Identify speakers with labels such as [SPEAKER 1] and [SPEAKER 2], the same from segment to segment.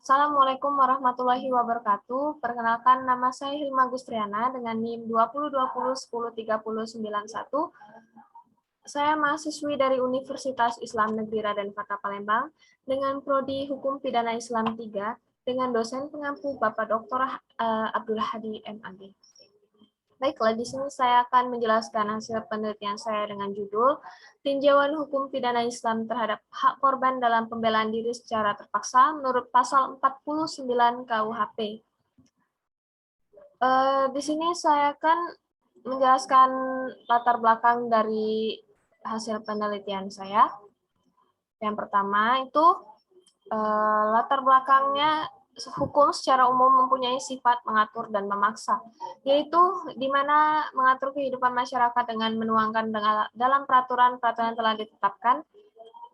[SPEAKER 1] Assalamualaikum warahmatullahi wabarakatuh. Perkenalkan, nama saya Hilma Gustriana dengan NIM 2020103091. Saya mahasiswi dari Universitas Islam Negeri Raden Fatah Palembang dengan Prodi Hukum Pidana Islam 3 dengan dosen pengampu Bapak Dr. Abdul Hadi MAG. Baiklah, di sini saya akan menjelaskan hasil penelitian saya dengan judul Tinjauan Hukum Pidana Islam terhadap Hak Korban dalam Pembelaan Diri secara Terpaksa menurut Pasal 49 KUHP. Di sini saya akan menjelaskan latar belakang dari hasil penelitian saya. Yang pertama itu latar belakangnya hukum secara umum mempunyai sifat mengatur dan memaksa, yaitu di mana mengatur kehidupan masyarakat dengan menuangkan dalam peraturan-peraturan yang telah ditetapkan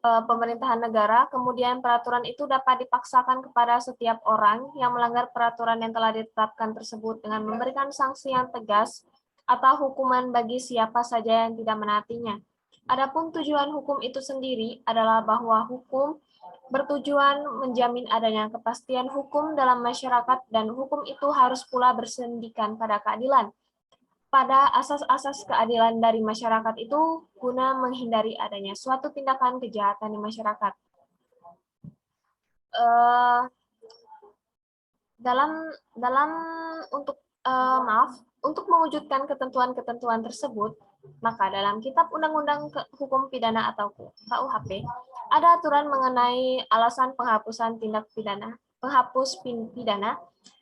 [SPEAKER 1] pemerintahan negara, kemudian peraturan itu dapat dipaksakan kepada setiap orang yang melanggar peraturan yang telah ditetapkan tersebut dengan memberikan sanksi yang tegas atau hukuman bagi siapa saja yang tidak menaatinya. Adapun tujuan hukum itu sendiri adalah bahwa hukum bertujuan menjamin adanya kepastian hukum dalam masyarakat dan hukum itu harus pula bersendikan pada keadilan. Pada asas-asas keadilan dari masyarakat itu guna menghindari adanya suatu tindakan kejahatan di masyarakat. Untuk mewujudkan ketentuan-ketentuan tersebut, maka dalam Kitab Undang-Undang Hukum Pidana atau KUHP ada aturan mengenai alasan penghapusan tindak pidana, penghapus pidana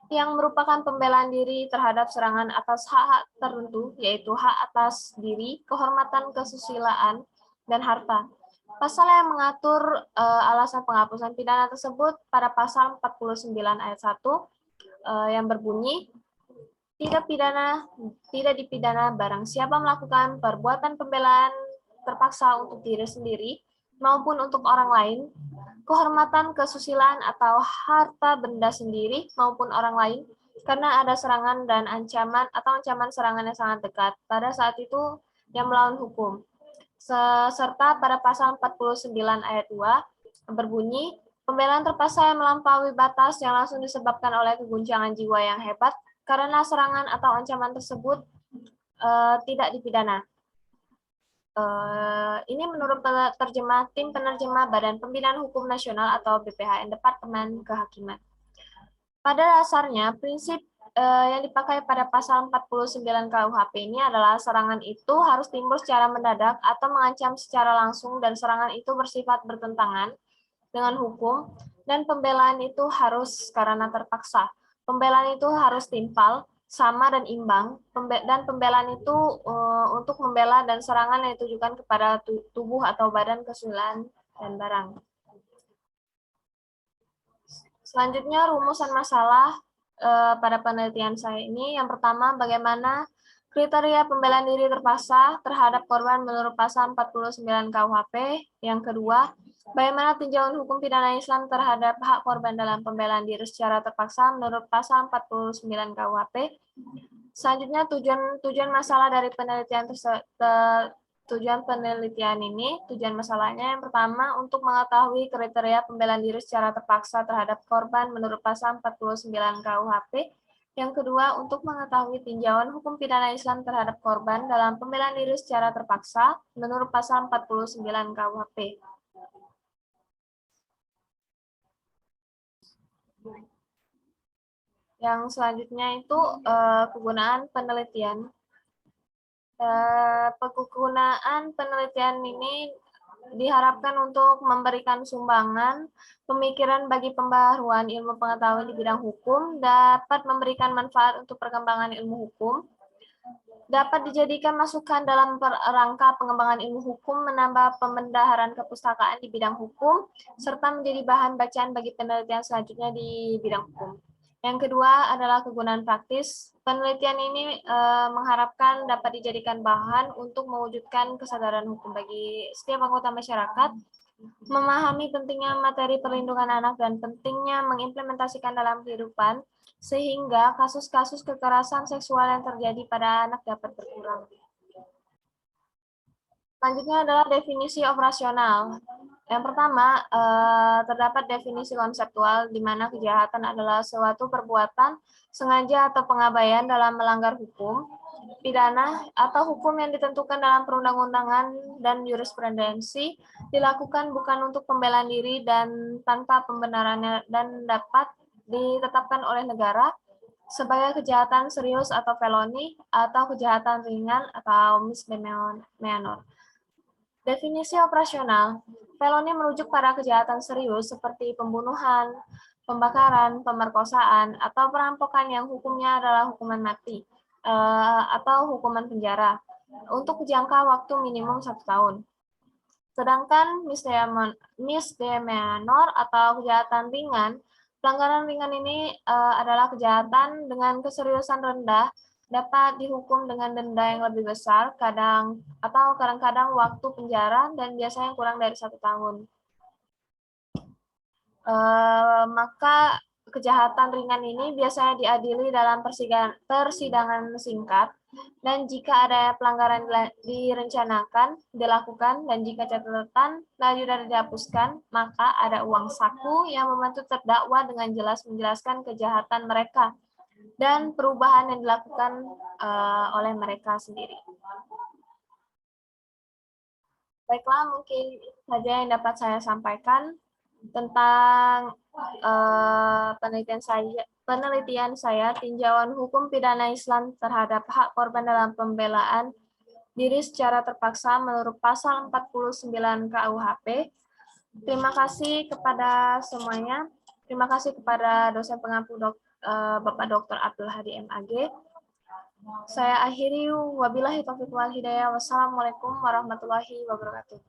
[SPEAKER 1] yang merupakan pembelaan diri terhadap serangan atas hak-hak tertentu, yaitu hak atas diri, kehormatan, kesusilaan, dan harta. Pasal yang mengatur alasan penghapusan pidana tersebut pada pasal 49 ayat 1 yang berbunyi, tidak dipidana barang siapa melakukan perbuatan pembelaan terpaksa untuk diri sendiri maupun untuk orang lain, kehormatan, kesusilaan, atau harta benda sendiri maupun orang lain, karena ada serangan dan ancaman atau ancaman serangan yang sangat dekat pada saat itu yang melawan hukum. Serta pada pasal 49 ayat 2 berbunyi, pembelaan terpaksa yang melampaui batas yang langsung disebabkan oleh keguncangan jiwa yang hebat karena serangan atau ancaman tersebut tidak dipidana. Ini menurut tim penerjemah Badan Pembinaan Hukum Nasional atau BPHN Departemen Kehakiman. Pada dasarnya, prinsip yang dipakai pada pasal 49 KUHP ini adalah serangan itu harus timbul secara mendadak atau mengancam secara langsung dan serangan itu bersifat bertentangan dengan hukum dan pembelaan itu harus karena terpaksa. Pembelaan itu harus timpal, sama dan imbang, dan pembelaan itu untuk membela dan serangan yang ditujukan kepada tubuh atau badan, kesusilaan, dan barang. Selanjutnya, rumusan masalah pada penelitian saya ini. Yang pertama, bagaimana kriteria pembelaan diri terpaksa terhadap korban menurut pasal 49 KUHP. Yang kedua, bagaimana tinjauan hukum pidana Islam terhadap hak korban dalam pembelaan diri secara terpaksa menurut pasal 49 KUHP. Selanjutnya, tujuan masalah dari penelitian tujuan masalahnya yang pertama untuk mengetahui kriteria pembelaan diri secara terpaksa terhadap korban menurut pasal 49 KUHP. Yang kedua, untuk mengetahui tinjauan hukum pidana Islam terhadap korban dalam pembelaan diri secara terpaksa menurut pasal 49 KUHP. Yang selanjutnya itu kegunaan penelitian. Penggunaan penelitian ini diharapkan untuk memberikan sumbangan pemikiran bagi pembaharuan ilmu pengetahuan di bidang hukum, dapat memberikan manfaat untuk perkembangan ilmu hukum, dapat dijadikan masukan dalam rangka pengembangan ilmu hukum, menambah pembendaharaan kepustakaan di bidang hukum, serta menjadi bahan bacaan bagi penelitian selanjutnya di bidang hukum. Yang kedua adalah kegunaan praktis. Penelitian ini mengharapkan dapat dijadikan bahan untuk mewujudkan kesadaran hukum bagi setiap anggota masyarakat, memahami pentingnya materi perlindungan anak dan pentingnya mengimplementasikan dalam kehidupan, sehingga kasus-kasus kekerasan seksual yang terjadi pada anak dapat berkurang. Selanjutnya adalah definisi operasional. Yang pertama, terdapat definisi konseptual di mana kejahatan adalah suatu perbuatan sengaja atau pengabaian dalam melanggar hukum, pidana, atau hukum yang ditentukan dalam perundang-undangan dan jurisprudensi, dilakukan bukan untuk pembelaan diri dan tanpa pembenarannya dan dapat ditetapkan oleh negara sebagai kejahatan serius atau felony, atau kejahatan ringan atau misdemeanor. Definisi operasional, felony merujuk pada kejahatan serius seperti pembunuhan, pembakaran, pemerkosaan, atau perampokan yang hukumnya adalah hukuman mati atau hukuman penjara untuk jangka waktu minimum 1 tahun. Sedangkan misdemeanor atau kejahatan ringan, pelanggaran ringan ini adalah kejahatan dengan keseriusan rendah, dapat dihukum dengan denda yang lebih besar, kadang-kadang waktu penjara, dan biasanya kurang dari 1 tahun. Maka kejahatan ringan ini biasanya diadili dalam persidangan singkat, dan jika ada pelanggaran direncanakan, dilakukan, dan jika catatan sudah dihapuskan, maka ada uang saku yang membantu terdakwa dengan jelas menjelaskan kejahatan mereka dan perubahan yang dilakukan oleh mereka sendiri. Baiklah, mungkin itu saja yang dapat saya sampaikan tentang penelitian saya tinjauan hukum pidana Islam terhadap hak korban dalam pembelaan diri secara terpaksa menurut pasal 49 KUHP. Terima kasih kepada semuanya. Terima kasih kepada dosen pengampu Bapak Dr. Abdul Hadi MAG. Saya akhiri, wabillahi taufiq wal hidayah. Wassalamualaikum warahmatullahi wabarakatuh.